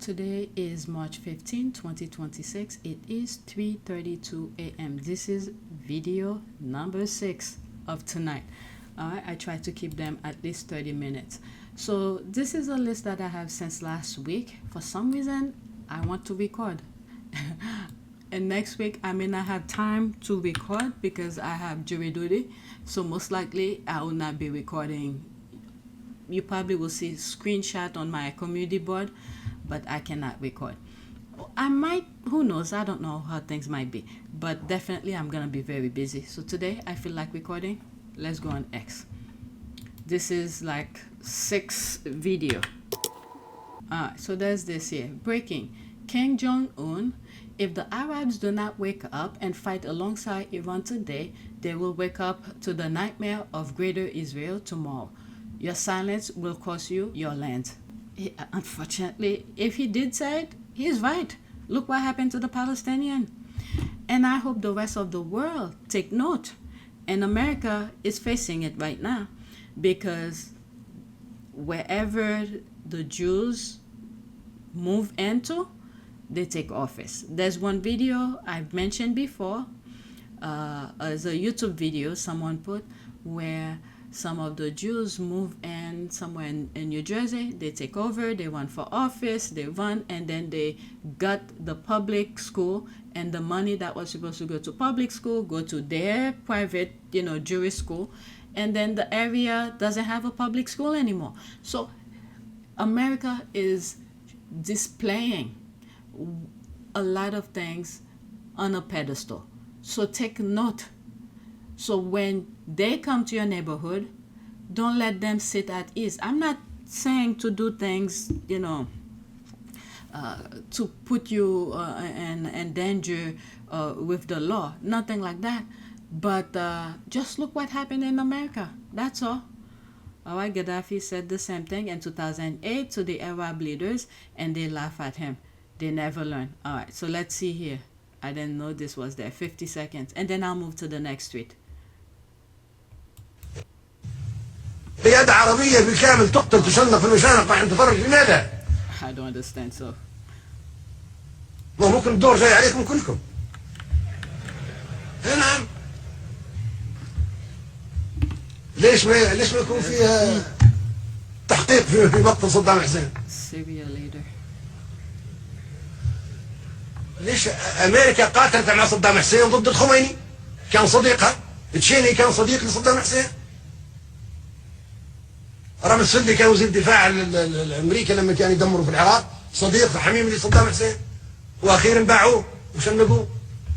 Today is March 15, 2026. It is 3:32 a.m. This is video number 6 of tonight. I try to keep them at least 30 minutes. So this is a list that I have since last week. For some reason, I want to record. And next week, I may not have time to record because I have jury duty. So most likely, I will not be recording. You probably will see a screenshot on my community board, but I cannot record. I might, who knows, I don't know how things might be, but definitely I'm gonna be very busy. So today I feel like recording. Let's go on X. This is like 6 video. So there's this here. Breaking. King Jong Un, if the Arabs do not wake up and fight alongside Iran today, they will wake up to the nightmare of Greater Israel tomorrow. Your silence will cost you your land. Unfortunately, if he did say it, he's right. Look what happened to the Palestinian. And I hope the rest of the world take note. And America is facing it right now, because wherever the Jews move into, they take office. There's one video I've mentioned before, as a YouTube video someone put, where some of the Jews move in somewhere in New Jersey, they take over, they run for office, they run, and then they gut the public school, and the money that was supposed to go to public school go to their private, Jewish school, and then the area doesn't have a public school anymore. So America is displaying a lot of things on a pedestal. So take note. So when they come to your neighborhood, don't let them sit at ease. I'm not saying to do things, to put you in danger with the law. Nothing like that. But just look what happened in America. That's all. All right, Gaddafi said the same thing in 2008 to the Arab leaders, and they laugh at him. They never learn. All right, so let's see here. I didn't know this was there. 50 seconds. And then I'll move to the next tweet. قيادة عربية بالكامل تقتل تشنق في المشانق نحن نتفرج لماذا؟ I don't understand, so. ممكن الدور جاي عليكم كلكم. نعم. ليش ما يكون فيها تحقيق في مقتل صدام حسين؟ Syria later. ليش أمريكا قاتلت مع صدام حسين ضد الخميني؟ كان صديقها. تشيني كان صديق لصدام حسين. رامي السندي كان وزير الدفاع الامريكي لما كان يدمروا في العراق، صديق حميم لصدام حسين، واخيرا باعوه وشنقوه.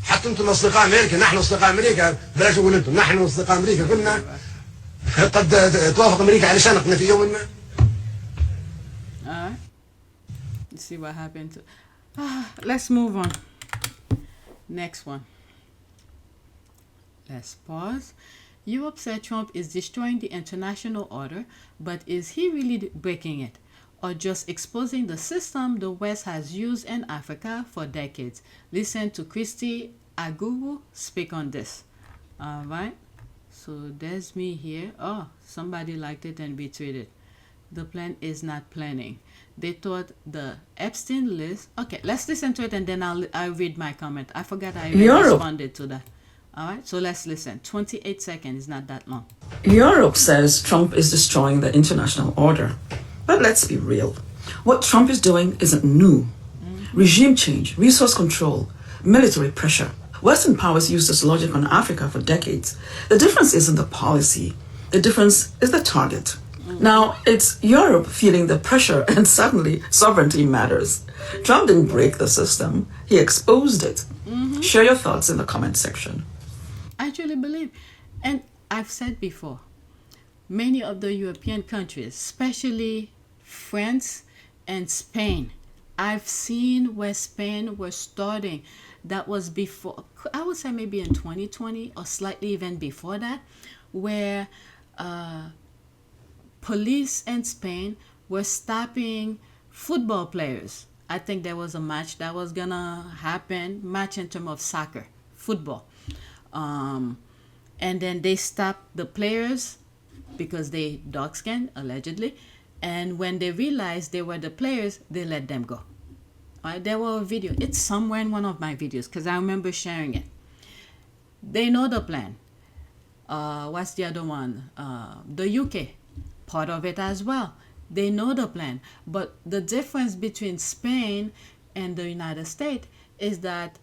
حتى انتم اصدقاء امريكا، نحن اصدقاء امريكا، بلاش اقول انتم، نحن اصدقاء امريكا كلنا قد توافق امريكا على شنقنا في يوم ما. You see what happened to. Let's move on. Next one. Let's pause. Europe said Trump is destroying the international order, but is he really breaking it, or just exposing the system the West has used in Africa for decades? Listen to Christy Aguru speak on this. All right. So there's me here. Oh, somebody liked it and retweeted. The plan is not planning. They thought the Epstein list. Okay, let's listen to it and then I'll read my comment. I forgot I responded to that. All right, so let's listen. 28 seconds is not that long. Europe says Trump is destroying the international order. But let's be real. What Trump is doing isn't new. Regime change, resource control, military pressure. Western powers used this logic on Africa for decades. The difference isn't the policy. The difference is the target. Now, it's Europe feeling the pressure, and suddenly sovereignty matters. Trump didn't break the system. He exposed it. Share your thoughts in the comment section. I truly believe, and I've said before, many of the European countries, especially France and Spain, I've seen where Spain was starting. That was before, I would say maybe in 2020 or slightly even before that, where police in Spain were stopping football players. I think there was a match that was gonna happen, match in terms of soccer, football. And then they stopped the players because they dark-skinned, allegedly. And when they realized they were the players, they let them go. Right? There were a video. It's somewhere in one of my videos because I remember sharing it. They know the plan. What's the other one? The UK, part of it as well. They know the plan. But the difference between Spain and the United States is that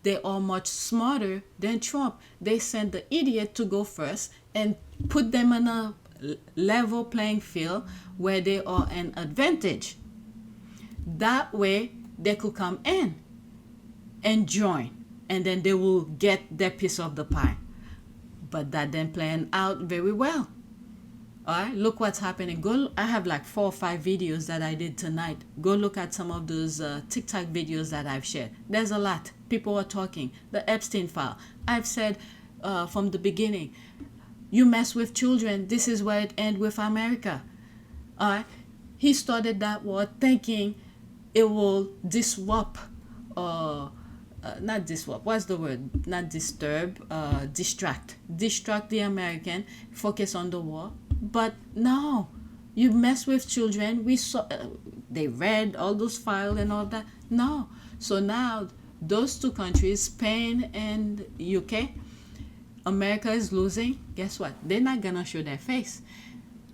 they are much smarter than Trump. They sent the idiot to go first and put them on a level playing field where they are an advantage. That way they could come in and join, and then they will get their piece of the pie. But that didn't plan out very well. All right, look what's happening. I have like 4 or 5 videos that I did tonight. Go look at some of those TikTok videos that I've shared. There's a lot. People are talking. The Epstein file. I've said from the beginning, you mess with children, this is where it ends with America. All right, he started that war thinking it will disrupt, not disrupt, what's the word? Not disturb, distract the American, focus on the war. But no, you mess with children. We saw, they read all those files and all that. No. So now those 2 countries, Spain and UK, America is losing. Guess what? They're not going to show their face.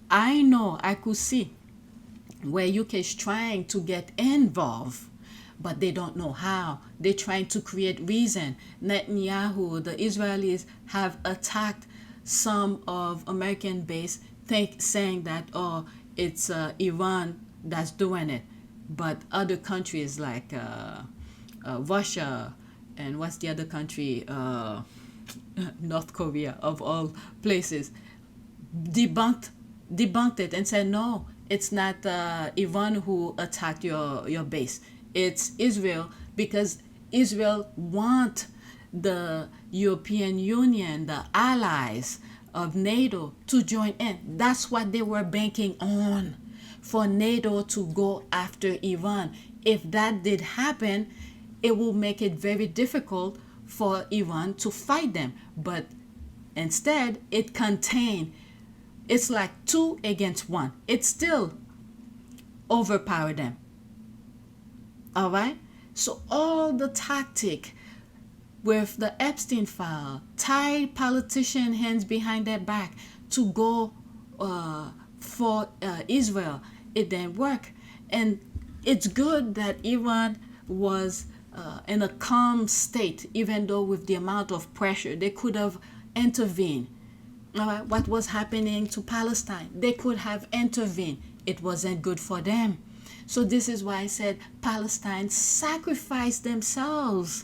I know, I could see where UK is trying to get involved, but they don't know how. They're trying to create reason. Netanyahu, the Israelis have attacked some of American base, saying that, oh, it's Iran that's doing it. But other countries like Russia, and what's the other country? North Korea, of all places, debunked it and said, no, it's not Iran who attacked your base. It's Israel, because Israel want the European Union, the allies of NATO, to join in. That's what they were banking on, for NATO to go after Iran. If that did happen, it will make it very difficult for Iran to fight them. But instead, it contained, it's like 2 against 1. It still overpowered them. All right? So all the tactic with the Epstein file, tied politician hands behind their back to go for Israel, it didn't work. And it's good that Iran was in a calm state, even though with the amount of pressure, they could have intervened. What was happening to Palestine, they could have intervened. It wasn't good for them. So this is why I said Palestine sacrificed themselves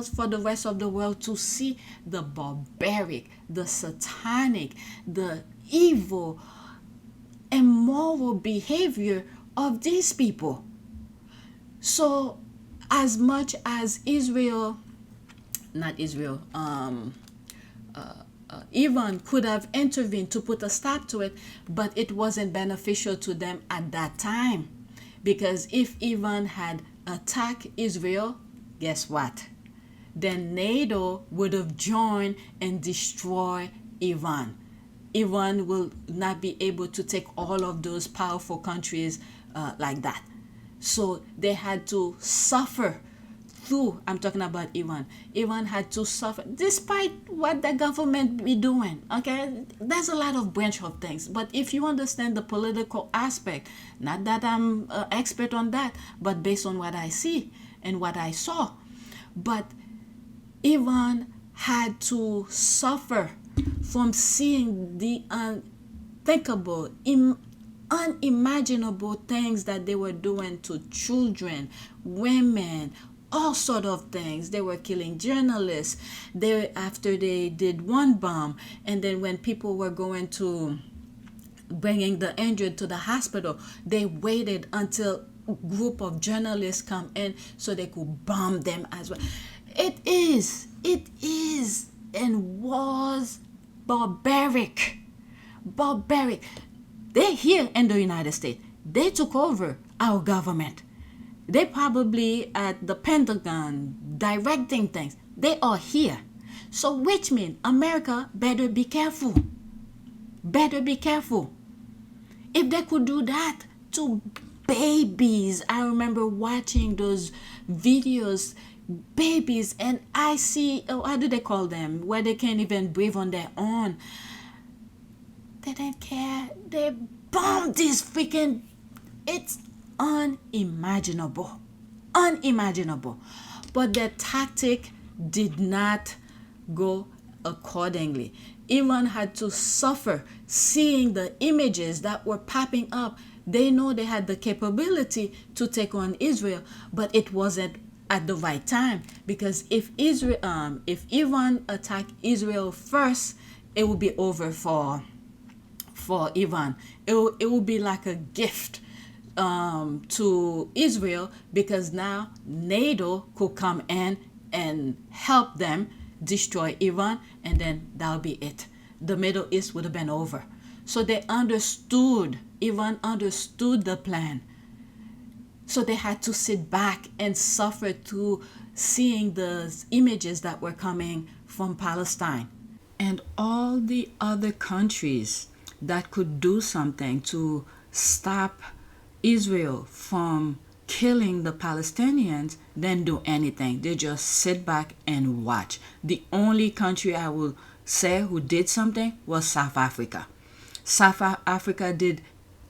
for the rest of the world to see the barbaric, the satanic, the evil, immoral behavior of these people. So as much as Iran could have intervened to put a stop to it, but it wasn't beneficial to them at that time. Because if Iran had attacked Israel, guess what? Then NATO would have joined and destroyed Iran. Iran will not be able to take all of those powerful countries like that. So they had to suffer through, I'm talking about Iran. Iran had to suffer despite what the government be doing. Okay, there's a lot of branch of things, but if you understand the political aspect, not that I'm an expert on that, but based on what I see and what I saw, but Iran had to suffer from seeing the unthinkable, unimaginable things that they were doing to children, women, all sort of things. They were killing journalists. After they did one bomb, and then when people were going to bringing the injured to the hospital, they waited until a group of journalists come in so they could bomb them as well. It is and was barbaric. They're here in the United States. They took over our government. They probably at the Pentagon directing things. They are here. So which means America better be careful. Better be careful. If they could do that to babies. I remember watching those videos, babies, and I see, how do they call them, where they can't even breathe on their own. They didn't care. They bombed these freaking, it's unimaginable. Unimaginable. But their tactic did not go accordingly. Iran had to suffer seeing the images that were popping up. They know they had the capability to take on Israel, but it wasn't at the right time, because if Iran attacked Israel first, it would be over for Iran. It will be like a gift to Israel, because now NATO could come in and help them destroy Iran, and then that'll be it. The Middle East would have been over. So they understood, Iran understood the plan. So they had to sit back and suffer through seeing the images that were coming from Palestine. And all the other countries that could do something to stop Israel from killing the Palestinians didn't do anything. They just sit back and watch. The only country I will say who did something was South Africa. South Africa did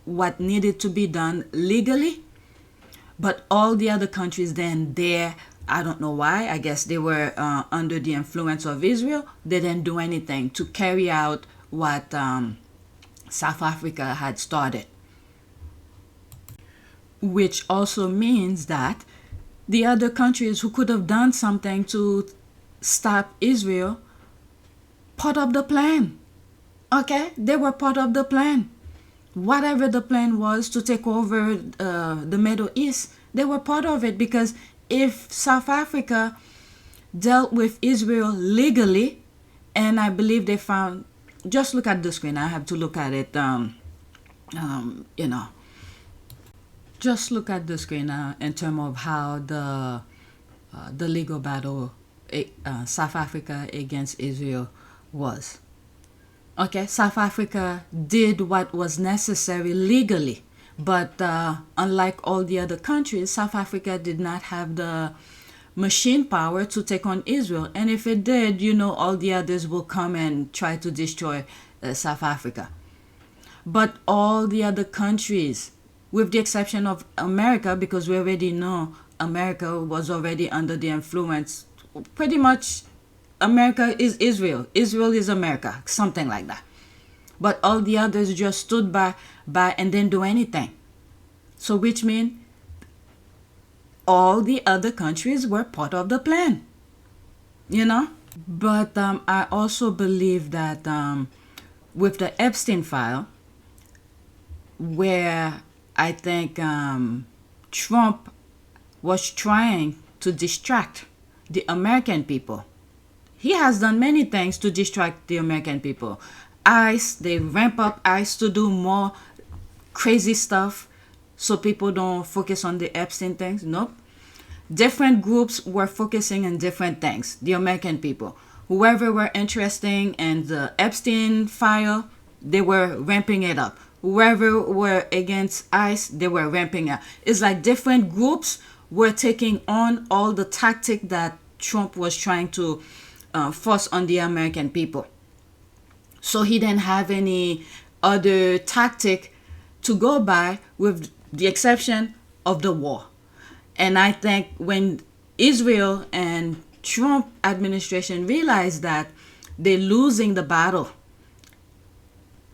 what needed to be done legally, but all the other countries then there, I don't know why, I guess they were under the influence of Israel. They didn't do anything to carry out what South Africa had started. Which also means that the other countries who could have done something to stop Israel, part of the plan. Okay? They were part of the plan. Whatever the plan was to take over the Middle East, they were part of it, because if South Africa dealt with Israel legally, and I believe they found, just look at the screen, I have to look at it, just look at the screen in terms of how the legal battle South Africa against Israel was. Okay, South Africa did what was necessary legally, but unlike all the other countries, South Africa did not have the machine power to take on Israel. And if it did, all the others will come and try to destroy South Africa. But all the other countries, with the exception of America, because we already know America was already under the influence, pretty much America is Israel. Israel is America, something like that. But all the others just stood by and didn't do anything. So which means all the other countries were part of the plan. But I also believe that with the Epstein file, where I think Trump was trying to distract the American people. He has done many things to distract the American people. ICE, they ramp up ICE to do more crazy stuff so people don't focus on the Epstein things. Nope. Different groups were focusing on different things. The American people. Whoever were interested in the Epstein file, they were ramping it up. Whoever were against ICE, they were ramping up. It's like different groups were taking on all the tactic that Trump was trying to force on the American people. So he didn't have any other tactic to go by, with the exception of the war. And I think when Israel and Trump administration realized that they're losing the battle,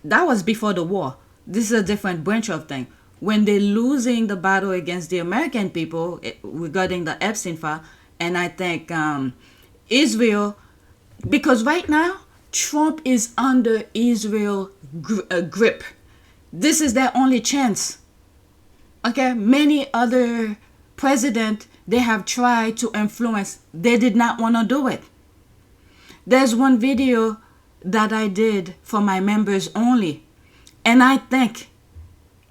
that was before the war. This is a different branch of thing. When they're losing the battle against the American people regarding the Epstein file, and I think Israel, because right now Trump is under Israel grip. This is their only chance. Okay, many other presidents, they have tried to influence. They did not want to do it. There's one video that I did for my members only. And I think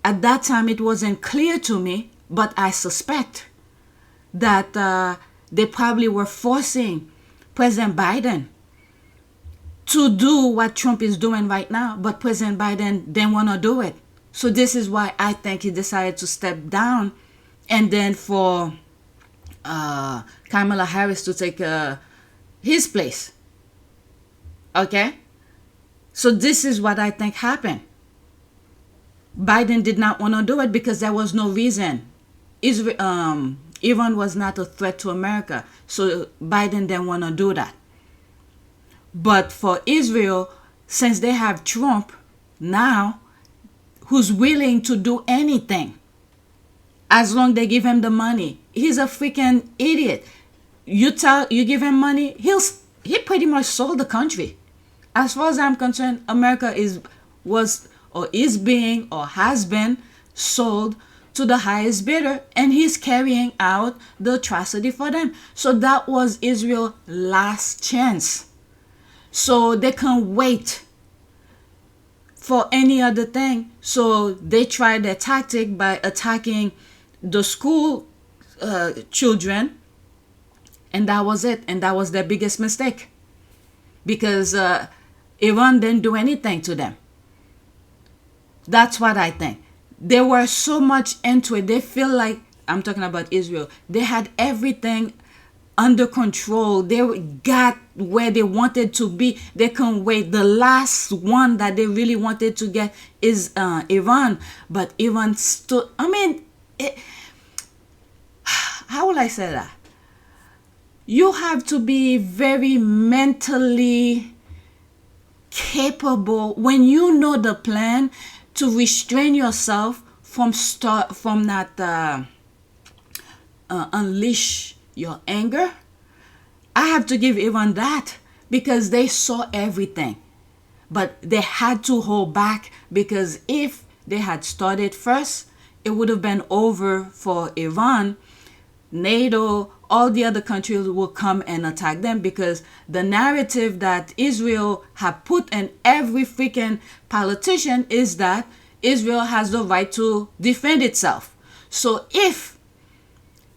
at that time it wasn't clear to me, but I suspect that they probably were forcing President Biden to do what Trump is doing right now, but President Biden didn't want to do it. So this is why I think he decided to step down, and then for Kamala Harris to take his place. Okay? So this is what I think happened. Biden did not want to do it because there was no reason. Iran was not a threat to America. So Biden didn't want to do that. But for Israel, since they have Trump now, who's willing to do anything, as long as they give him the money. He's a freaking idiot. You give him money, he pretty much sold the country. As far as I'm concerned, America is being or has been sold to the highest bidder, and he's carrying out the atrocity for them. So that was Israel's last chance. So they can't wait for any other thing. So they tried their tactic by attacking the school children, and that was it. And that was their biggest mistake, because Iran didn't do anything to them. That's what I think. They were so much into it. They feel like, I'm talking about Israel, they had everything under control. They got where they wanted to be. They can't wait. The last one that they really wanted to get is Iran. But Iran stood, how will I say that? You have to be very mentally capable when you know the plan to restrain yourself from not unleash your anger. I have to give Iran that, because they saw everything, but they had to hold back, because if they had started first, it would have been over for Iran. NATO, all the other countries will come and attack them, because the narrative that Israel have put in every freaking politician is that Israel has the right to defend itself. So if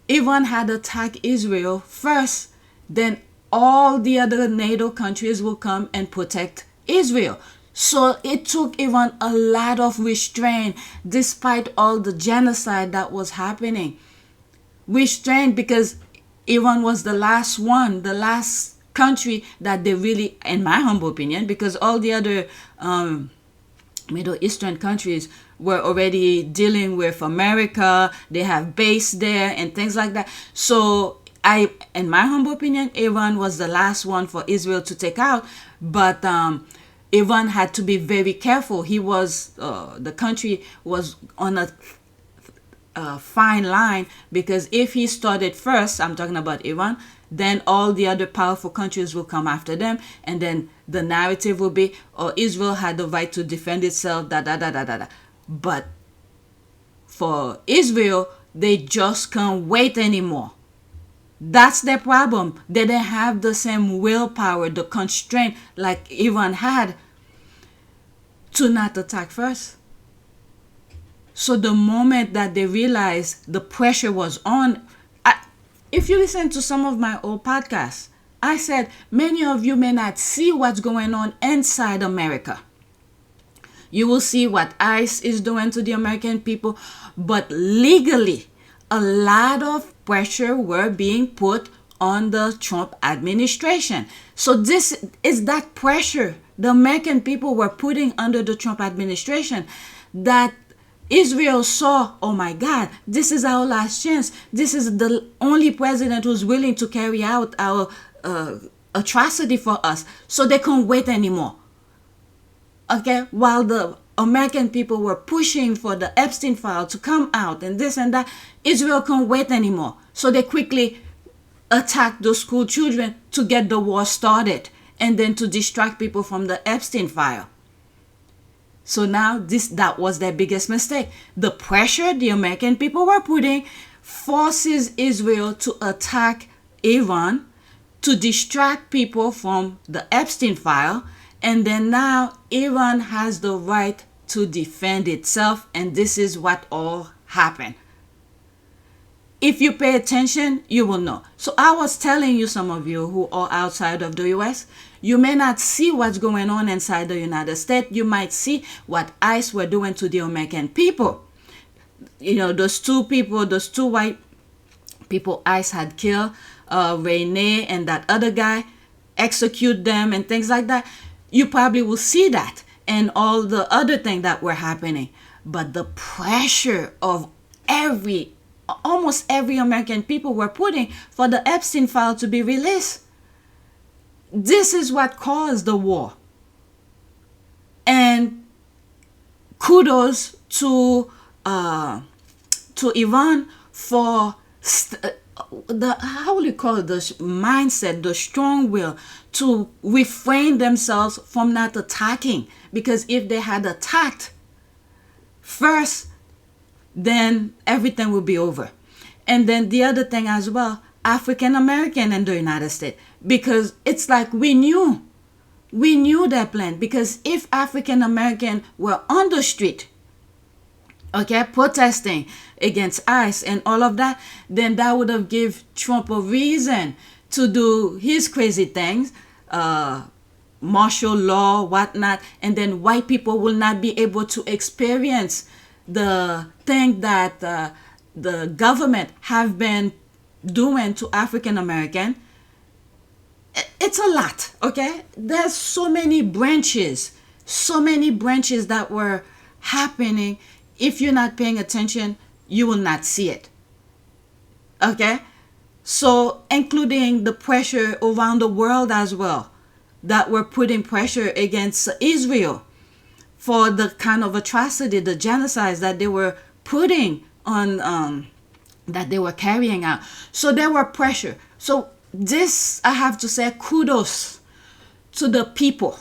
Iran had attacked Israel first, then all the other NATO countries will come and protect Israel. So it took Iran a lot of restraint, despite all the genocide that was happening. Restraint, because Iran was the last country that they really, in my humble opinion, because all the other Middle Eastern countries were already dealing with America. They have base there and things like that. So in my humble opinion, Iran was the last one for Israel to take out. But Iran had to be very careful. The country was on a fine line, because if he started first, I'm talking about Iran, then all the other powerful countries will come after them, and then the narrative will be, Israel had the right to defend itself, But for Israel, they just can't wait anymore. That's their problem. They didn't have the same willpower, the constraint like Iran had, to not attack first. So the moment that they realized the pressure was on, if you listen to some of my old podcasts, I said many of you may not see what's going on inside America. You will see what ICE is doing to the American people, but legally, a lot of pressure were being put on the Trump administration. So this is that pressure the American people were putting under the Trump administration, that Israel saw, oh my God, this is our last chance. This is the only president who's willing to carry out our atrocity for us. So they can't wait anymore. Okay, while the American people were pushing for the Epstein file to come out and this and that, Israel can't wait anymore. So they quickly attacked those school children to get the war started, and then to distract people from the Epstein file. So now that was their biggest mistake. The pressure the American people were putting forces Israel to attack Iran, to distract people from the Epstein file, and then now Iran has the right to defend itself, and this is what all happened. If you pay attention, you will know. So I was telling you, some of you who are outside of the US, you may not see what's going on inside the United States. You might see what ICE were doing to the American people. You know, those two white people ICE had killed, Renee and that other guy, execute them and things like that. You probably will see that and all the other things that were happening. But the pressure of almost every American people were putting for the Epstein file to be released. This is what caused the war. And kudos to Iran for how will you call it, the mindset, the strong will to refrain themselves from not attacking. Because if they had attacked first, then everything will be over. And then the other thing as well, African American in the United States, because it's like we knew their plan. Because if African American were on the street, okay, protesting against ICE and all of that, then that would have given Trump a reason to do his crazy things, martial law, whatnot, and then white people will not be able to experience the thing that the government have been doing to African American. It's a lot, okay? There's so many branches that were happening. If you're not paying attention, you will not see it, okay? So including the pressure around the world as well, that were putting pressure against Israel for the kind of atrocity, the genocides that they were putting on, that they were carrying out. So there were pressure. So this, I have to say, kudos to the people,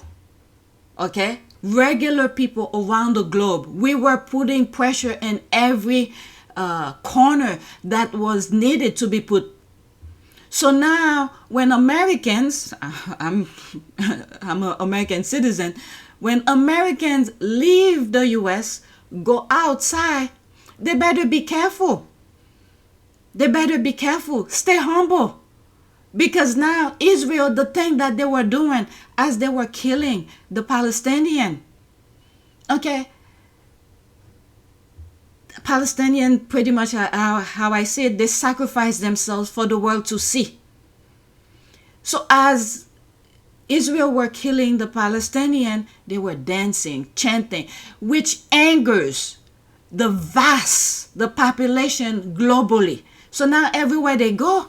okay? Regular people around the globe. We were putting pressure in every corner that was needed to be put. So now when Americans, I'm an American citizen, when Americans leave the US, go outside, they better be careful. They better be careful. Stay humble. Because now Israel, the thing that they were doing as they were killing the Palestinian, okay, Palestinian, pretty much how I see it, they sacrificed themselves for the world to see. So as Israel were killing the Palestinian, they were dancing, chanting, which angers the population globally. So now everywhere they go,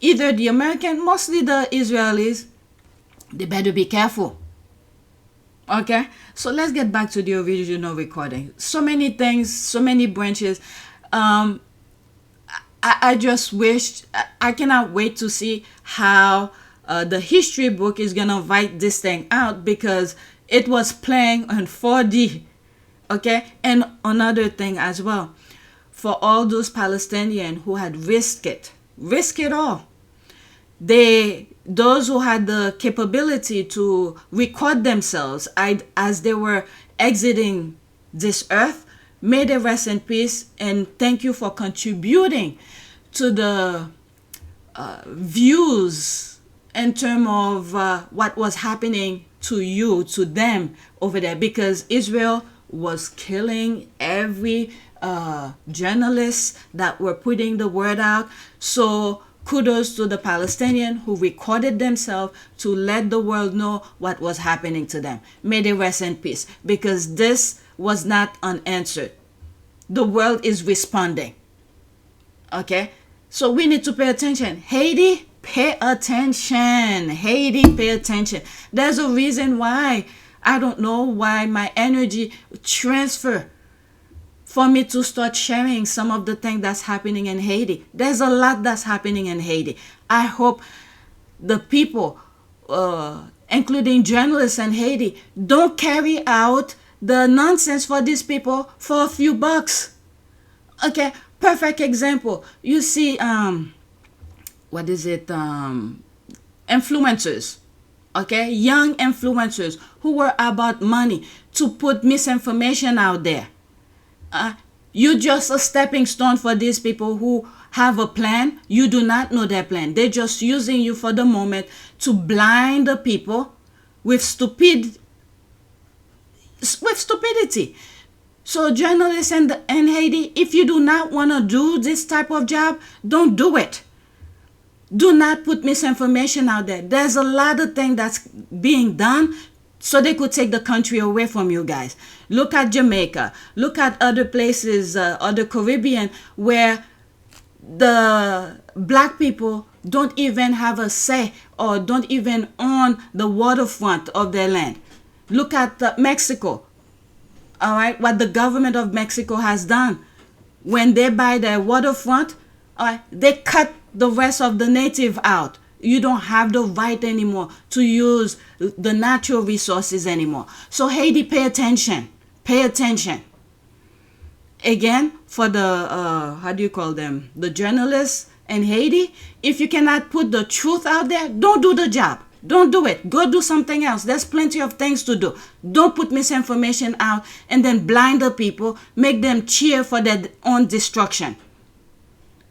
either the American, mostly the Israelis, they better be careful. Okay, so let's get back to the original recording. So many things, so many branches. I just wish, I cannot wait to see how the history book is gonna write this thing out, because it was playing on 4D. Okay, and another thing as well, for all those Palestinians who had risked it all. Those who had the capability to record themselves as they were exiting this earth, may they rest in peace, and thank you for contributing to the views in terms of what was happening to you, to them over there, because Israel was killing every journalist that were putting the word out. So kudos to the Palestinians who recorded themselves to let the world know what was happening to them. May they rest in peace, because this was not unanswered. The world is responding. Okay? So we need to pay attention. Haiti, pay attention. Haiti, pay attention. There's a reason why, I don't know why my energy transfer for me to start sharing some of the things that's happening in Haiti. There's a lot that's happening in Haiti. I hope the people, including journalists in Haiti, don't carry out the nonsense for these people for a few bucks. Okay, perfect example. You see, influencers. Okay, young influencers who were about money to put misinformation out there. You're just a stepping stone for these people who have a plan. You do not know their plan. They're just using you for the moment to blind the people with stupidity. So journalists in Haiti, if you do not want to do this type of job, don't do it. Do not put misinformation out there. There's a lot of things that's being done so they could take the country away from you guys. Look at Jamaica. Look at other places, other Caribbean, where the black people don't even have a say or don't even own the waterfront of their land. Look at Mexico. All right, what the government of Mexico has done. When they buy their waterfront, all right, they cut the rest of the native out. You don't have the right anymore to use the natural resources anymore. So Haiti, pay attention. Pay attention. Again, for the, how do you call them? The journalists in Haiti, if you cannot put the truth out there, don't do the job. Don't do it. Go do something else. There's plenty of things to do. Don't put misinformation out and then blind the people, make them cheer for their own destruction.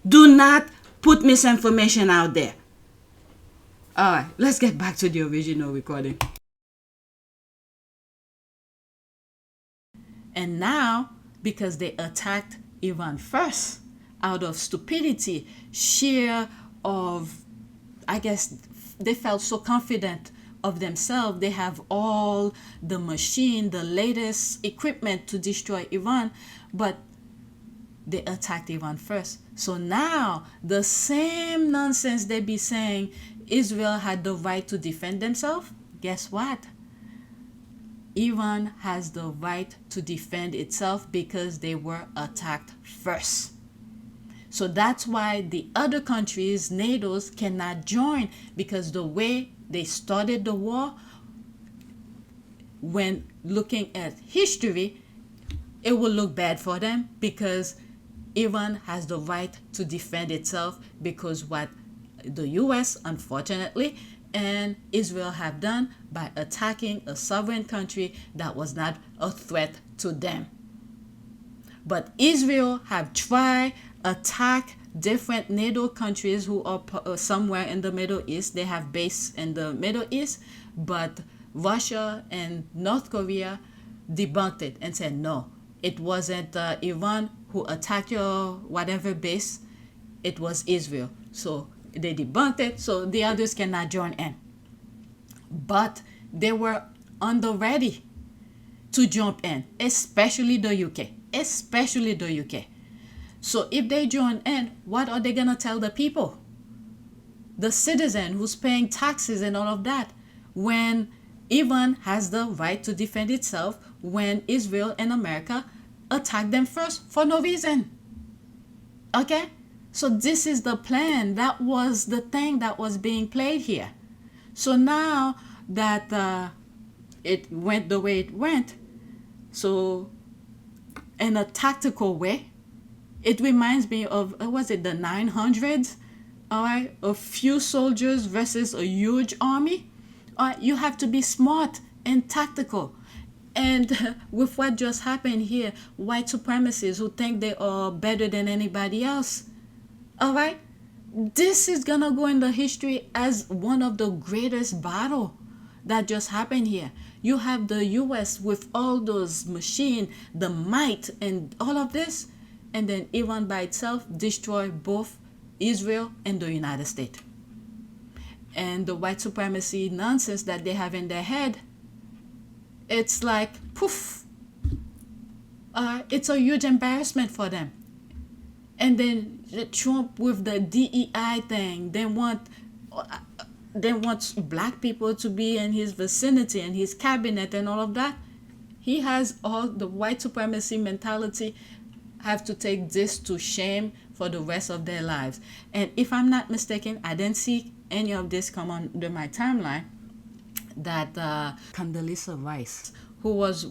Do not put misinformation out there. All right, let's get back to the original recording. And now, because they attacked Iran first, out of stupidity, sheer of, I guess, they felt so confident of themselves. They have all the machine, the latest equipment to destroy Iran, but they attacked Iran first. So now the same nonsense they be saying Israel had the right to defend themselves. Guess what? Iran has the right to defend itself because they were attacked first. So that's why the other countries, NATO's, cannot join, because the way they started the war, when looking at history, it will look bad for them, because Iran has the right to defend itself, because what the US, unfortunately, and Israel have done by attacking a sovereign country that was not a threat to them. But Israel have tried attack different NATO countries who are somewhere in the Middle East. They have base in the Middle East, but Russia and North Korea debunked it and said, no, it wasn't Iran who attacked your whatever base, it was Israel. So they debunked it, so the others cannot join in. But they were on the ready to jump in, especially the UK. Especially the UK. So if they join in, what are they going to tell the people? The citizen who's paying taxes and all of that, when Iran has the right to defend itself, when Israel and America attack them first for no reason. Okay? So this is the plan. That was the thing that was being played here. So now that it went the way it went, so in a tactical way, it reminds me of, was it the 900s? All right, a few soldiers versus a huge army. All right, you have to be smart and tactical. And with what just happened here, white supremacists who think they are better than anybody else. All right, this is gonna go in the history as one of the greatest battles that just happened here. You have the US with all those machines, the might and all of this, and then Iran by itself destroy both Israel and the United States. And the white supremacy nonsense that they have in their head, it's like poof. It's a huge embarrassment for them. And then Trump with the DEI thing, they want black people to be in his vicinity and his cabinet and all of that. He has all the white supremacy mentality, have to take this to shame for the rest of their lives. And if I'm not mistaken, I didn't see any of this come under my timeline, that Condoleezza Rice, who was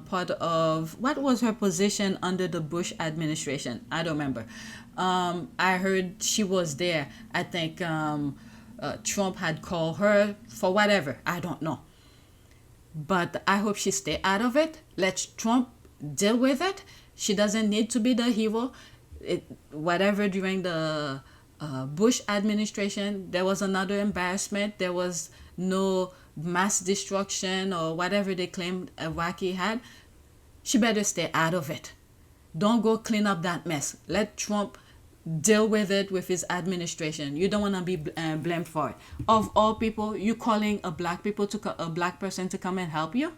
part of, what was her position under the Bush administration? I don't remember. I heard she was there. I think Trump had called her for whatever. I don't know. But I hope she stay out of it. Let Trump deal with it, She doesn't need to be the hero. Whatever during the Bush administration, there was another embarrassment. There was no mass destruction or whatever they claimed Iraqi had. She better stay out of it. Don't go clean up that mess. Let Trump deal with it with his administration. You don't want to be blamed for it. Of all people, you calling a black person to come and help you?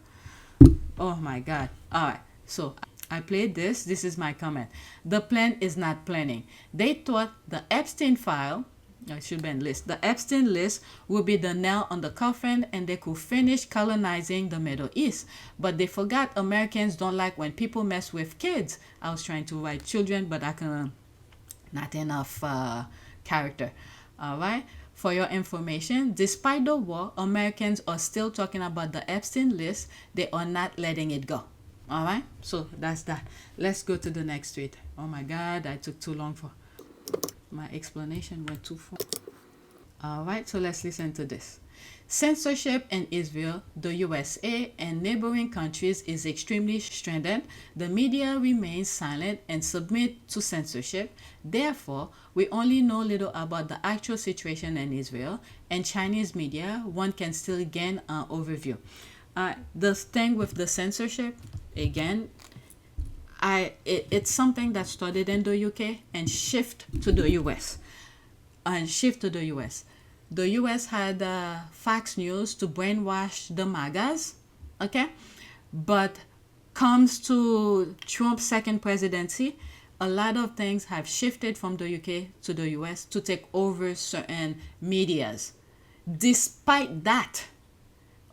Oh my God. All right. So I played this. This is my comment. The plan is not planning. They thought the Epstein file, it should be in list. The Epstein list would be the nail on the coffin and they could finish colonizing the Middle East. But they forgot Americans don't like when people mess with kids. I was trying to write children, but I can not enough character. All right. For your information, despite the war, Americans are still talking about the Epstein list. They are not letting it go. All right. So that's that. Let's go to the next tweet. Oh my God, I took too long for my explanation. Went too far. All right. So let's listen to this. Censorship in Israel, the USA, and neighboring countries is extremely stringent. The media remains silent and submit to censorship. Therefore, we only know little about the actual situation in Israel, and Chinese media, one can still gain an overview. The thing with the censorship, again, it's something that started in the UK and shift to the US. The US had Fox News to brainwash the MAGAs, okay? But comes to Trump's second presidency, a lot of things have shifted from the UK to the US to take over certain medias. Despite that,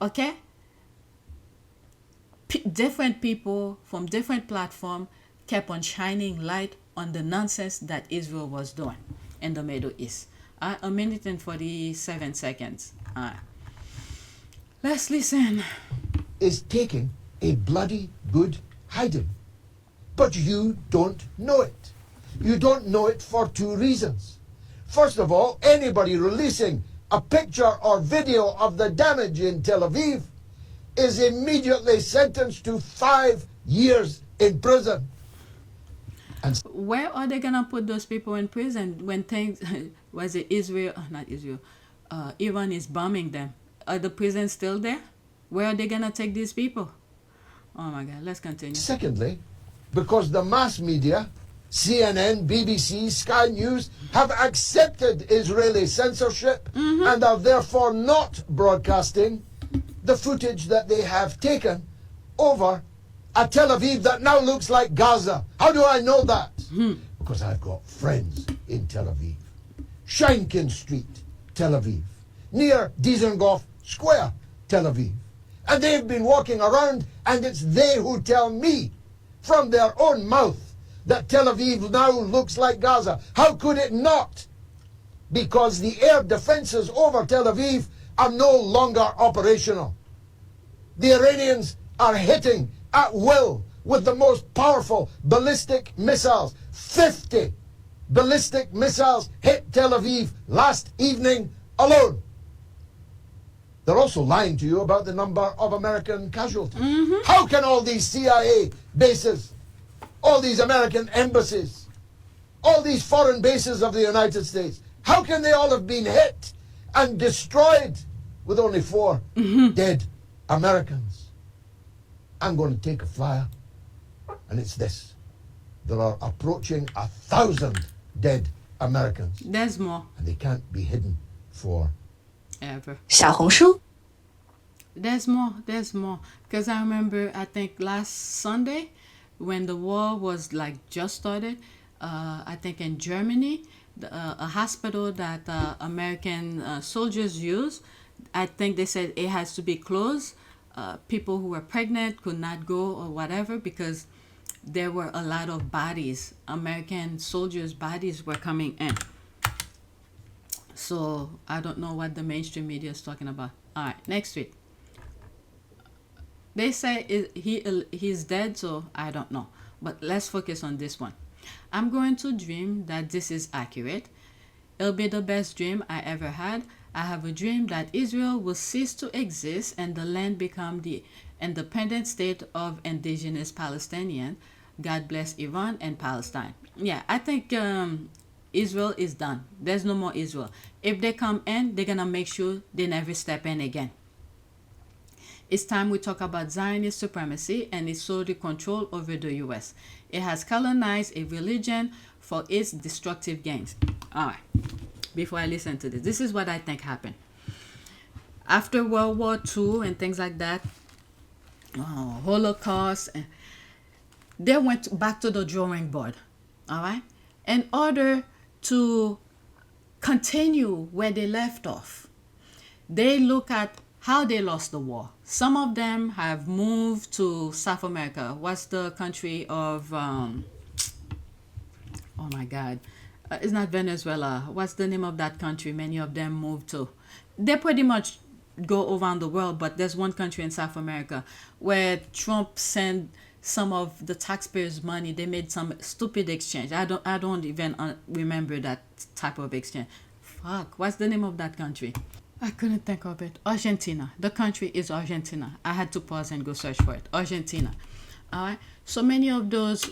okay? Different people from different platforms kept on shining light on the nonsense that Israel was doing in the Middle East. 1 minute and 47 seconds. Let's listen. Is taking a bloody good hiding. But you don't know it. You don't know it for two reasons. First of all, anybody releasing a picture or video of the damage in Tel Aviv is immediately sentenced to 5 years in prison. And where are they gonna put those people in prison when things was it Israel? Not Israel. Iran is bombing them. Are the prisons still there? Where are they gonna take these people? Oh my God! Let's continue. Secondly, because the mass media, CNN, BBC, Sky News, have accepted Israeli censorship and are therefore not broadcasting the footage that they have taken over a Tel Aviv that now looks like Gaza. How do I know that? Because I've got friends in Tel Aviv. Sheinkin Street, Tel Aviv. Near Dizengoff Square, Tel Aviv. And they've been walking around, and it's they who tell me from their own mouth that Tel Aviv now looks like Gaza. How could it not? Because the air defenses over Tel Aviv are no longer operational. The Iranians are hitting at will with the most powerful ballistic missiles. 50 ballistic missiles hit Tel Aviv last evening alone. They're also lying to you about the number of American casualties. How can all these CIA bases, all these American embassies, all these foreign bases of the United States, how can they all have been hit and destroyed with only 4 dead Americans? I'm going to take a flyer, and it's this. There are approaching 1,000 dead Americans. There's more. And they can't be hidden for ever. 小红书 There's more. Because I remember, I think last Sunday, when the war was like just started, I think in Germany, a hospital that American soldiers use, I think they said it has to be closed. People who were pregnant could not go or whatever because there were a lot of bodies. American soldiers' bodies were coming in. So I don't know what the mainstream media is talking about. All right, next week. They say he's dead, so I don't know. But let's focus on this one. I'm going to dream that this is accurate. It'll be the best dream I ever had. I have a dream that Israel will cease to exist and the land become the independent state of indigenous Palestinians. God bless Iran and Palestine. Yeah, I think Israel is done. There's no more Israel. If they come in, they're going to make sure they never step in again. It's time we talk about Zionist supremacy and its solely control over the U.S. It has colonized a religion for its destructive gains. All right, before I listen to this is what I think happened. After World War II and things like that, Holocaust, they went back to the drawing board, all right? In order to continue where they left off, they look at how they lost the war. Some of them have moved to South America. What's the country of, oh my God, it's not Venezuela. What's the name of that country many of them moved to? They pretty much go around the world, but there's one country in South America where Trump sent some of the taxpayers' money. They made some stupid exchange. I don't even remember that type of exchange. Fuck, what's the name of that country? I couldn't think of it. Argentina. The country is Argentina. I had to pause and go search for it. Argentina. All right. So many of those,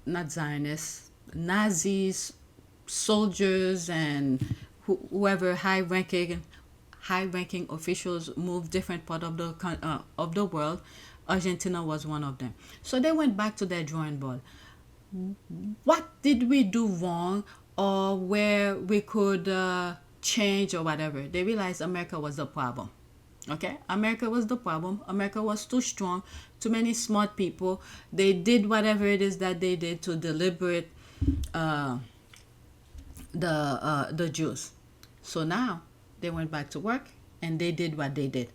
not Zionists, Nazis, soldiers, and whoever high-ranking officials moved different part of the world. Argentina was one of them. So they went back to their drawing board. What did we do wrong, or where we could change or whatever? They realized America was the problem. Okay, America was the problem. America was too strong, too many smart people. They did whatever it is that they did to deliberate the Jews. So now they went back to work and they did what they did.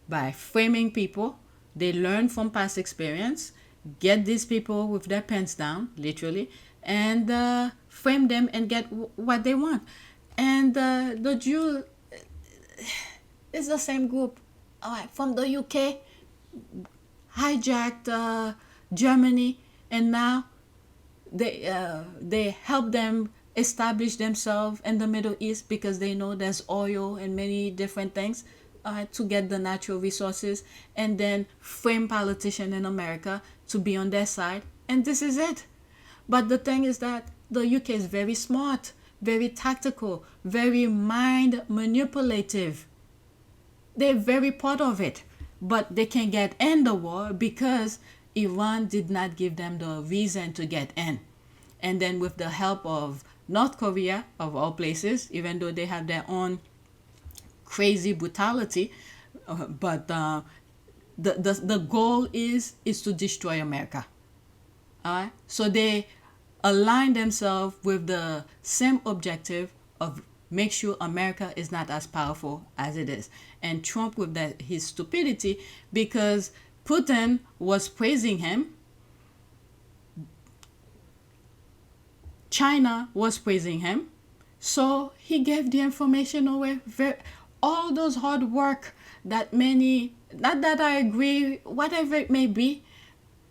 By framing people, they learned from past experience, get these people with their pants down, literally, and frame them and get what they want. And the Jew is the same group. All right, from the UK, hijacked Germany, and now they help them establish themselves in the Middle East because they know there's oil and many different things to get the natural resources, and then frame politicians in America to be on their side, and this is it. But the thing is that the UK is very smart, very tactical, very mind manipulative. They're very part of it, but they can't get in the war because Iran did not give them the reason to get in. And then with the help of North Korea, of all places, even though they have their own crazy brutality, but the goal is to destroy America. All right? So they align themselves with the same objective of make sure America is not as powerful as it is. And Trump with his stupidity, because Putin was praising him, China was praising him, so he gave the information away. All those hard work that many, not that I agree, whatever it may be,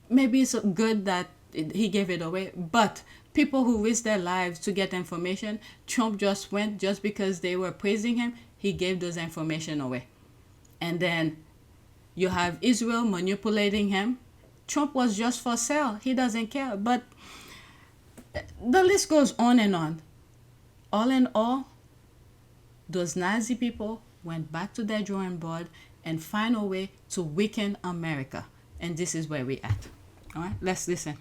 maybe it's good that he gave it away, but people who risk their lives to get information, Trump just went, just because they were praising him, he gave those information away. And then you have Israel manipulating him. Trump was just for sale. He doesn't care. But the list goes on and on. All in all, those Nazi people went back to their drawing board and find a way to weaken America. And this is where we're at. All right, let's listen.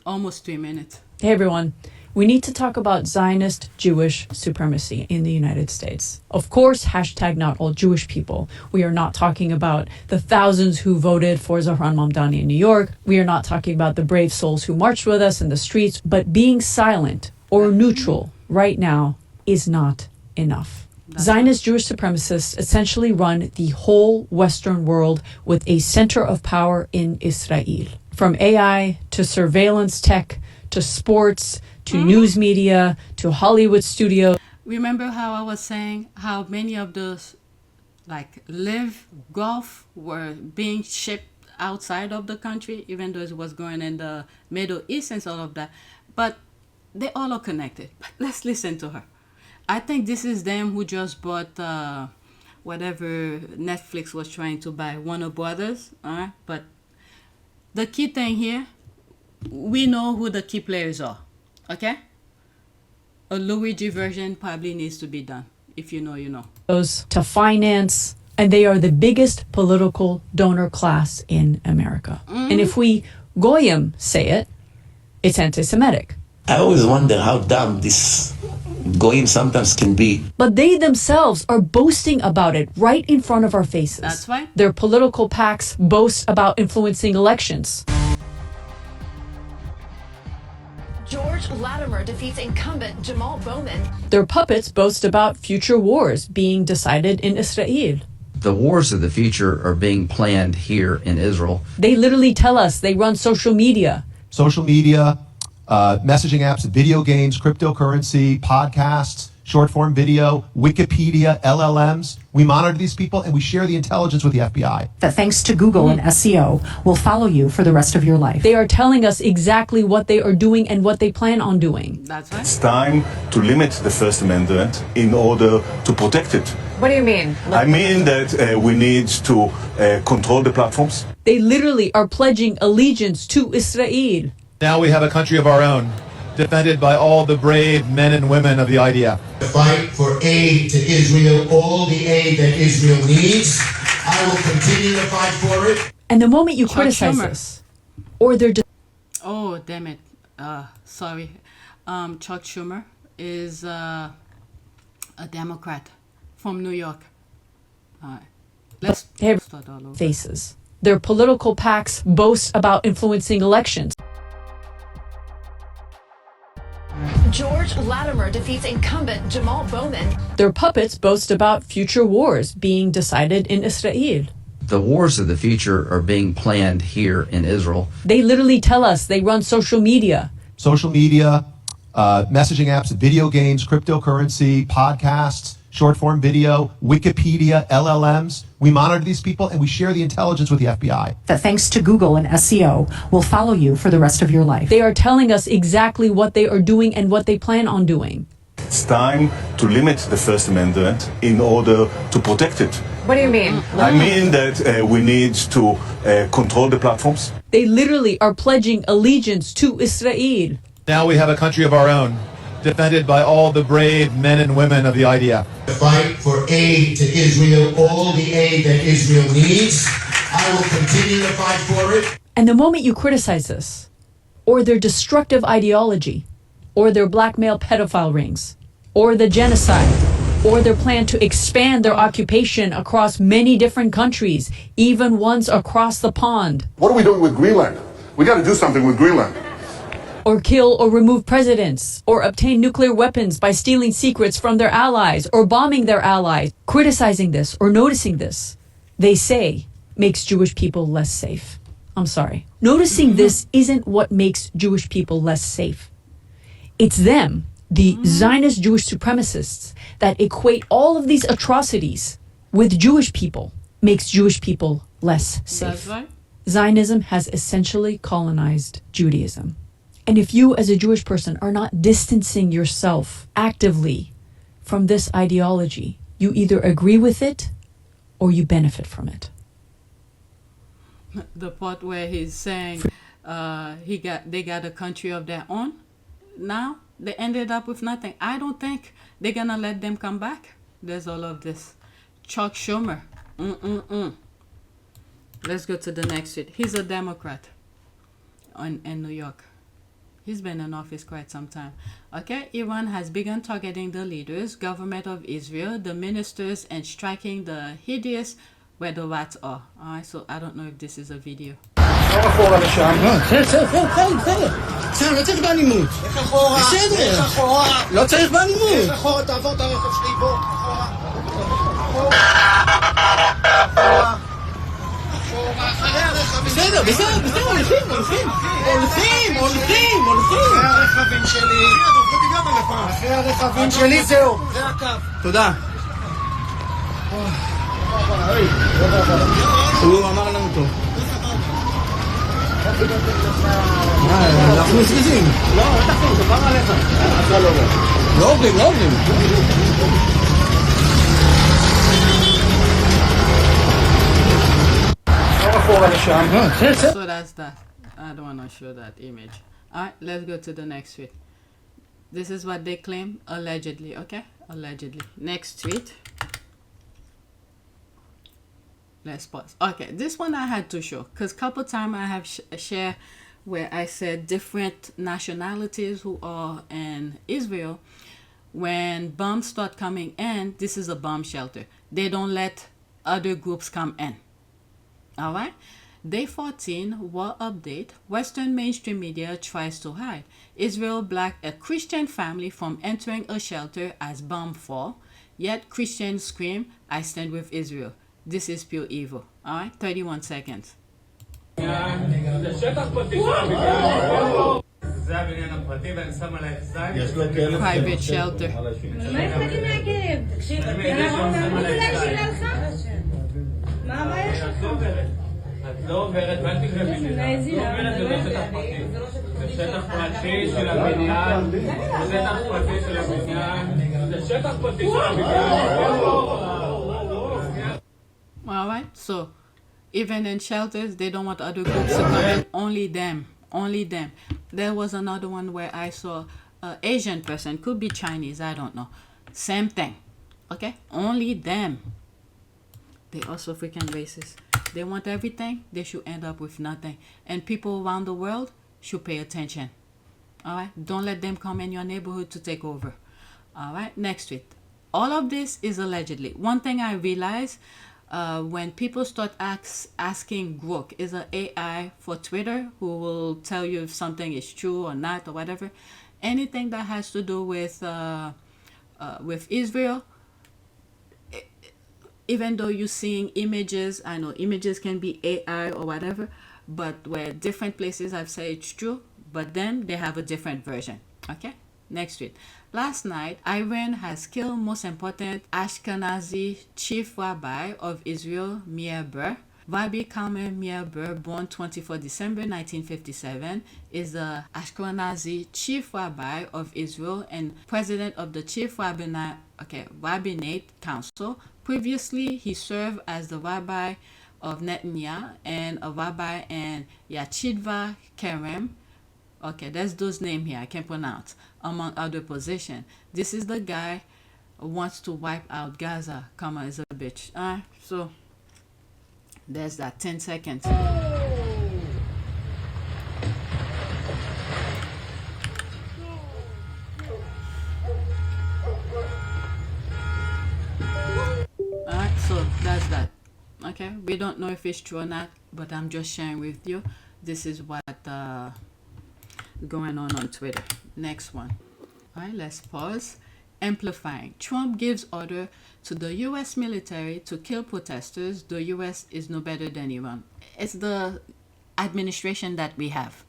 Almost 3 minutes. Hey everyone, we need to talk about Zionist Jewish supremacy in the United States. Of course, hashtag not all Jewish people. We are not talking about the thousands who voted for Zohran Mamdani in New York. We are not talking about the brave souls who marched with us in the streets. But being silent or neutral right now is not enough. Zionist Jewish supremacists essentially run the whole Western world with a center of power in Israel. From AI to surveillance tech to sports to news media to Hollywood studios. Remember how I was saying how many of those like Live Golf were being shipped outside of the country, even though it was going in the Middle East and all of that. But they all are connected. But let's listen to her. I think this is them who just bought whatever Netflix was trying to buy, Warner Brothers. All right, but the key thing here, we know who the key players are, okay? A Luigi version probably needs to be done. If you know, you know. Goes to finance, and they are the biggest political donor class in America. And if we Goyim say it, it's anti-Semitic. I always wonder how dumb this Goyim sometimes can be. But they themselves are boasting about it right in front of our faces. That's right. Their political PACs boast about influencing elections. George Latimer defeats incumbent Jamal Bowman. Their puppets boast about future wars being decided in Israel. The wars of the future are being planned here in Israel. They literally tell us they run social media. Social media, messaging apps, video games, cryptocurrency, podcasts, short form video, Wikipedia, LLMs. We monitor these people and we share the intelligence with the FBI. That thanks to Google and SEO will follow you for the rest of your life. They are telling us exactly what they are doing and what they plan on doing. That's right. It's time to limit the First Amendment in order to protect it. What do you mean? I mean that we need to control the platforms. They literally are pledging allegiance to Israel. Now we have a country of our own, defended by all the brave men and women of the IDF. The fight for aid to Israel, all the aid that Israel needs. I will continue to fight for it. And the moment you Chuck criticize Schumer. this, or they're Oh, damn it. Sorry. Chuck Schumer is a Democrat from New York. All right. Let's Hey, start all over. faces. Their political PACs boast about influencing elections. George Latimer defeats incumbent Jamal Bowman. Their puppets boast about future wars being decided in Israel. The wars of the future are being planned here in Israel. They literally tell us they run social media. Social media, messaging apps, video games, cryptocurrency, podcasts, short form video, Wikipedia, LLMs. We monitor these people and we share the intelligence with the FBI. That thanks to Google and SEO will follow you for the rest of your life. They are telling us exactly what they are doing and what they plan on doing. It's time to limit the First Amendment in order to protect it. What do you mean? I mean that we need to control the platforms. They literally are pledging allegiance to Israel. Now we have a country of our own, defended by all the brave men and women of the IDF. The fight for aid to Israel, all the aid that Israel needs. I will continue to fight for it. And the moment you criticize this, or their destructive ideology, or their blackmail pedophile rings, or the genocide, or their plan to expand their occupation across many different countries, even ones across the pond, What are we doing with Greenland? We got to do something with Greenland. or kill or remove presidents, or obtain nuclear weapons by stealing secrets from their allies, or bombing their allies, criticizing this or noticing this, they say makes Jewish people less safe. I'm sorry. Noticing this isn't what makes Jewish people less safe. It's them, the Zionist Jewish supremacists, that equate all of these atrocities with Jewish people, makes Jewish people less safe. That's right. Zionism has essentially colonized Judaism. And if you as a Jewish person are not distancing yourself actively from this ideology, you either agree with it or you benefit from it. The part where he's saying they got a country of their own. Now they ended up with nothing. I don't think they're gonna let them come back. There's all of this. Chuck Schumer. Let's go to the next tweet. He's a Democrat in New York. He's been in office quite some time. Okay, Iran has begun targeting the leaders, government of Israel, the ministers, and striking the hideous where the rats are. Alright, so I don't know if this is a video. לא צריך באלימות. איך אחורה? בסדר. איך אחורה? לא צריך באלימות. איך אחורה? תעבור את הרכב שלי בוא. אחורה. בסדר, הולכים. אחרי הרכבים שלי. אחרי הרכבים שלי זהו. זה הקו. תודה. הוא אמר לנו טוב. אנחנו מסגיזים. לא, אל תחזור, דבר עליך. לא עוברים. So that's that. I don't want to show that image. All right, let's go to the next tweet. This is what they claim, allegedly, okay? Allegedly. Next tweet. Let's pause. Okay, this one I had to show because couple times I have shared where I said different nationalities who are in Israel, when bombs start coming in, this is a bomb shelter. They don't let other groups come in. All right? Day 14, war update. Western mainstream media tries to hide Israel black a Christian family from entering a shelter as bomb fall. Yet Christians scream, I stand with Israel. This is pure evil. All right? 31 seconds. Private shelter. All right, so even in shelters, they don't want other groups to come in. Only them. Only them. There was another one where I saw an Asian person, could be Chinese, I don't know. Same thing. Okay? Only them. They also freaking racist. They want everything, they should end up with nothing. And people around the world should pay attention. All right? Don't let them come in your neighborhood to take over. All right? Next tweet. All of this is allegedly. One thing I realized, when people start asking Grok, is an AI for Twitter who will tell you if something is true or not or whatever. Anything that has to do with Israel, even though you're seeing images, I know images can be AI or whatever, but where different places I've said it's true, but then they have a different version. Okay? Next tweet. Last night, Iran has killed most important Ashkanazi chief rabbi of Israel, Meir. Rabbi Meir, born 24 December 1957, is the Ashkanazi chief rabbi of Israel and president of the Chief Rabbinate Council. Previously, he served as the rabbi of Netanyahu and a rabbi in Yachidva Kerem. Okay, that's those names here I can't pronounce, among other positions. This is the guy who wants to wipe out Gaza, comma is a bitch. So there's that 10 seconds. Alright, so that's that. Okay, we don't know if it's true or not, but I'm just sharing with you. This is what going on Twitter. Next one. All right, let's pause. Amplifying. Trump gives order to the U.S. military to kill protesters. The U.S. is no better than Iran. It's the administration that we have.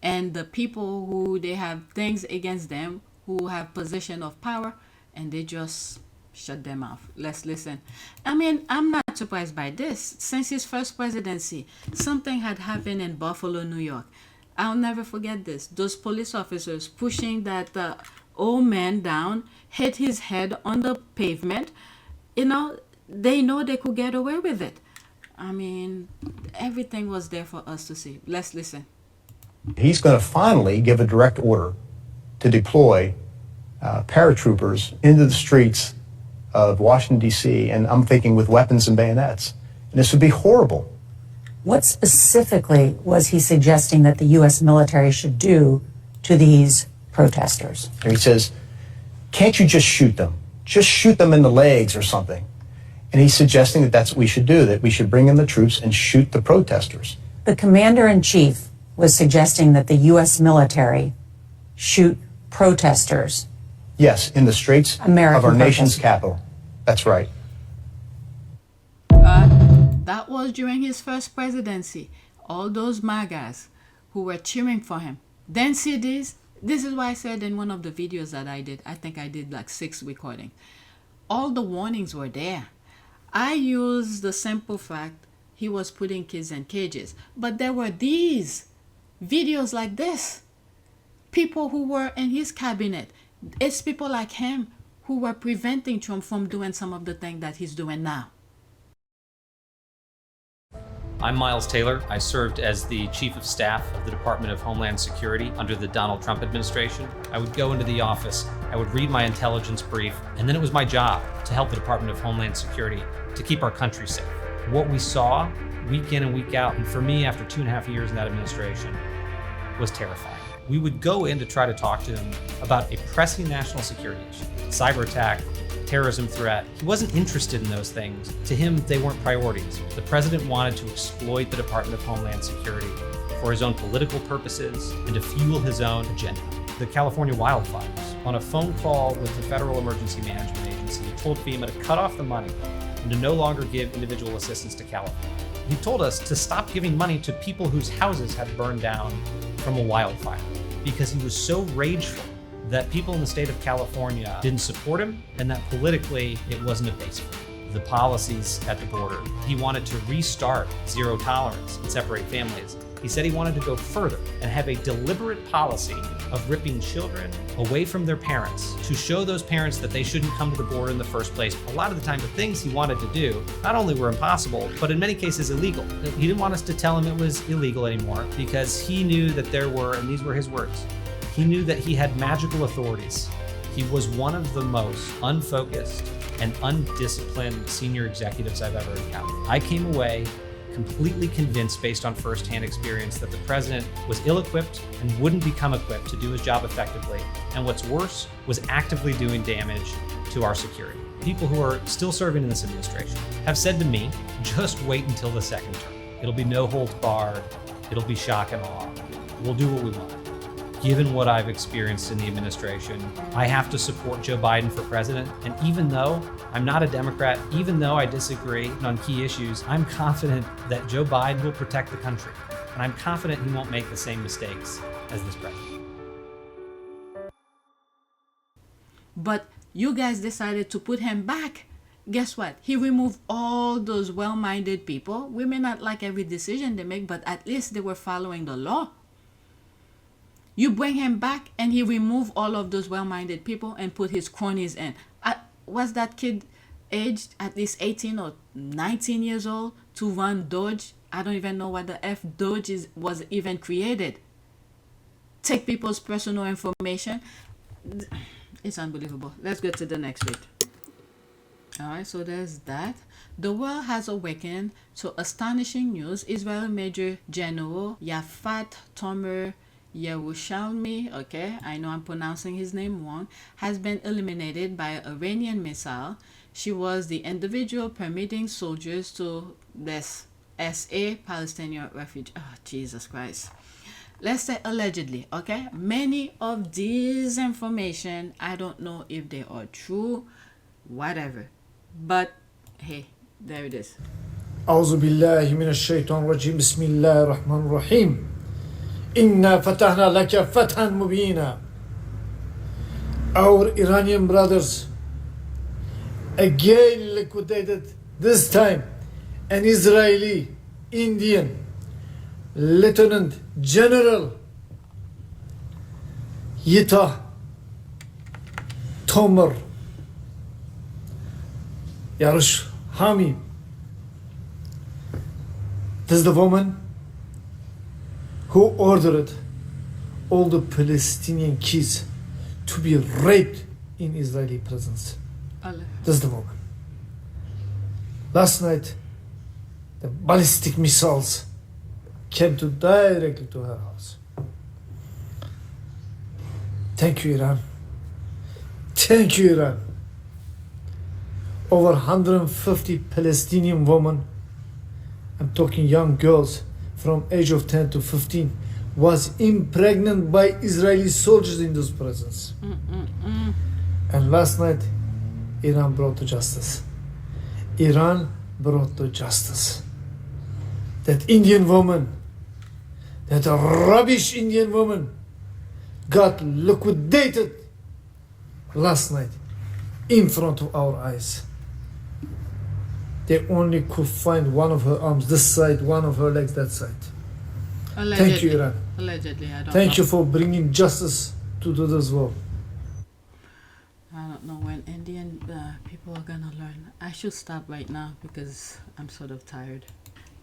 And the people who they have things against them, who have position of power, and they just shut them off. Let's listen. I mean, I'm not surprised by this. Since his first presidency, something had happened in Buffalo, New York. I'll never forget this. Those police officers pushing that old man down, hit his head on the pavement. You know, they know they could get away with it. I mean, everything was there for us to see. Let's listen. He's going to finally give a direct order to deploy paratroopers into the streets of Washington, D.C., and I'm thinking with weapons and bayonets. And this would be horrible. What specifically was he suggesting that the U.S. military should do to these protesters? And he says, can't you just shoot them? Just shoot them in the legs or something. And he's suggesting that that's what we should do, that we should bring in the troops and shoot the protesters. The commander-in-chief was suggesting that the U.S. military shoot protesters. Yes, in the streets of our nation's capital. That's right. That was during his first presidency. All those MAGAs who were cheering for him. Then see this. This is why I said in one of the videos that I did, I think I did like 6 recordings. All the warnings were there. I used the simple fact he was putting kids in cages. But there were these videos like this. People who were in his cabinet. It's people like him who were preventing Trump from doing some of the things that he's doing now. I'm Miles Taylor. I served as the Chief of Staff of the Department of Homeland Security under the Donald Trump administration. I would go into the office, I would read my intelligence brief, and then it was my job to help the Department of Homeland Security to keep our country safe. What we saw week in and week out, and for me after 2.5 years in that administration, was terrifying. We would go in to try to talk to him about a pressing national security issue, cyber attack, terrorism threat. He wasn't interested in those things. To him, they weren't priorities. The president wanted to exploit the Department of Homeland Security for his own political purposes and to fuel his own agenda. The California wildfires, on a phone call with the Federal Emergency Management Agency, told FEMA to cut off the money and to no longer give individual assistance to California. He told us to stop giving money to people whose houses had burned down from a wildfire because he was so rageful that people in the state of California didn't support him and that politically it wasn't a base for him. The policies at the border, he wanted to restart zero tolerance and separate families. He said he wanted to go further and have a deliberate policy of ripping children away from their parents to show those parents that they shouldn't come to the border in the first place. A lot of the time, the things he wanted to do not only were impossible, but in many cases illegal. He didn't want us to tell him it was illegal anymore because he knew that there were, and these were his words, he knew that he had magical authorities. He was one of the most unfocused and undisciplined senior executives I've ever encountered. I came away completely convinced based on firsthand experience that the president was ill-equipped and wouldn't become equipped to do his job effectively. And what's worse, was actively doing damage to our security. People who are still serving in this administration have said to me, just wait until the second term. It'll be no holds barred. It'll be shock and awe. We'll do what we want. Given what I've experienced in the administration, I have to support Joe Biden for president. And even though I'm not a Democrat, even though I disagree on key issues, I'm confident that Joe Biden will protect the country. And I'm confident he won't make the same mistakes as this president. But you guys decided to put him back. Guess what? He removed all those well-minded people. We may not like every decision they make, but at least they were following the law. You bring him back and he removed all of those well-minded people and put his cronies in. Was that kid aged at least 18 or 19 years old to run Doge? I don't even know what the F Doge was even created. Take people's personal information. It's unbelievable. Let's go to the next bit. All right, so there's that. The world has awakened to astonishing news. Israeli Major General Yafat Tomer Yerushalmi, okay, I know I'm pronouncing his name wrong, has been eliminated by an Iranian missile. She was the individual permitting soldiers to this SA Palestinian refugee. Oh, Jesus Christ. Let's say allegedly, okay? Many of these information, I don't know if they are true, whatever. But, hey, there it is. أعوذ بالله من الشيطان الرجيم بسم الله الرحمن الرحيم إنا فتحنا لك فتحا مبينا. Our Iranian brothers again liquidated, this time an Israeli Indian Lieutenant General Yita Tomer Yerushalmi. This is the woman who ordered all the Palestinian kids to be raped in Israeli prisons. This is the woman. Last night, the ballistic missiles came directly to her house. Thank you, Iran. Thank you, Iran. Over 150 Palestinian women, I'm talking young girls, from age of 10 to 15, was impregnated by Israeli soldiers in those prisons. And last night, Iran brought to justice. Iran brought to justice. That Indian woman, that rubbish Indian woman, got liquidated last night in front of our eyes. They only could find one of her arms this side, one of her legs that side. Allegedly. Thank you, Iran. Allegedly, I don't know. Thank you for bringing justice to this world. I don't know when Indian people are gonna learn. I should stop right now because I'm sort of tired.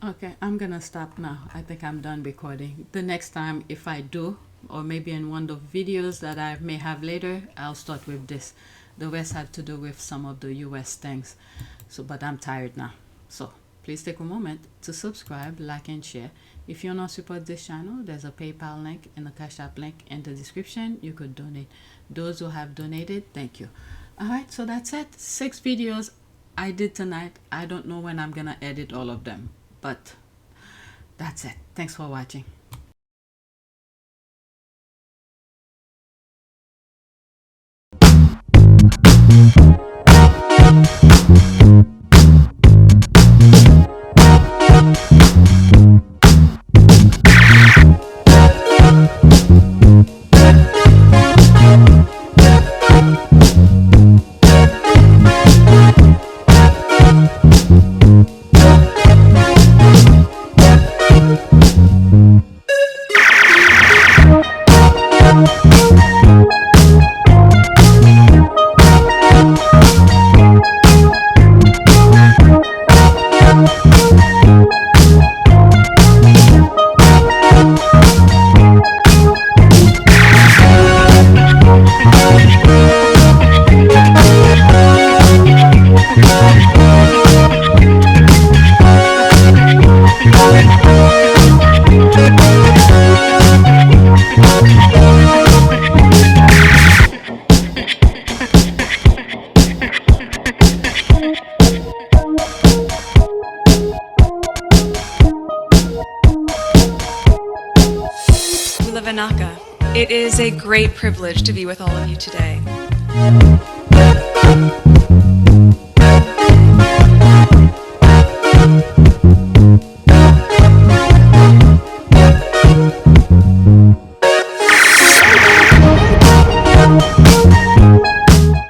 Okay, I'm gonna stop now. I think I'm done recording. The next time, if I do, or maybe in one of the videos that I may have later, I'll start with this. The rest had to do with some of the US things. So, but I'm tired now. So please take a moment to subscribe, like, and share. If you want to support this channel, there's a PayPal link and a Cash App link in the description. You could donate. Those who have donated, thank you. All right, so that's it. 6 videos I did tonight. I don't know when I'm gonna edit all of them, but that's it. Thanks for watching. It is a great privilege to be with all of you today.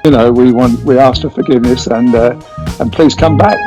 You know, we ask for forgiveness and please come back.